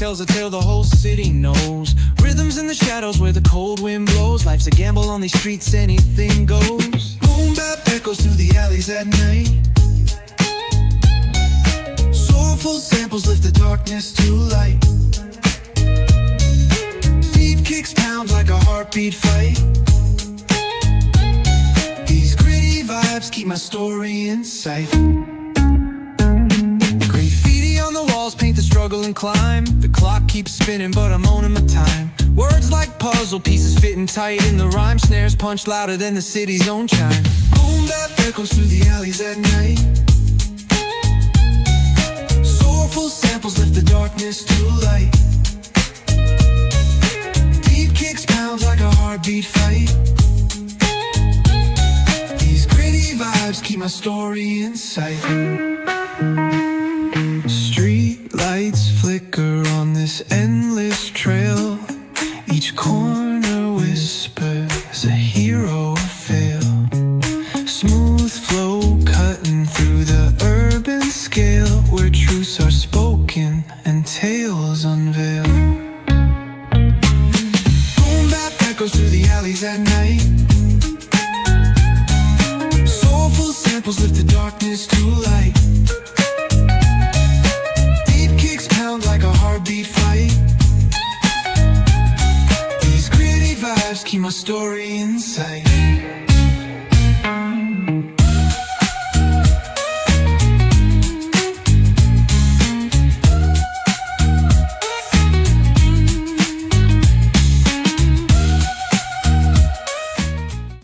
tells a tale the whole city knows. Rhythms in the shadows where the cold wind blows. Life's a gamble on these streets, anything goes. Boom bap echoes through the alleys at night. Soulful samples lift the darkness to light. Beat kicks pound like a heartbeat fight. These gritty vibes keep my story in sight. Graffiti on the walls paint the struggle and climb. The clock keeps spinning but I'm owning my time. Words like puzzle pieces fitting tight in the rhyme. Snares punch louder than the city's own chime. Boom bap echoes through the alleys at night. Soulful samples lift the darkness to light. Beat kicks pound like a heartbeat fight. These gritty vibes keep my story in sight. Street lights flicker on this endless trail. Each corner whispers a hero fail. Smooth flow cutting through the urban scale, where truths are spoken and tales unveil. Boom bap echoes through the alleys at night. Soulful samples lift the darkness to light. Beat kicks pound like a heartbeat fight. These gritty vibes keep my story in sight.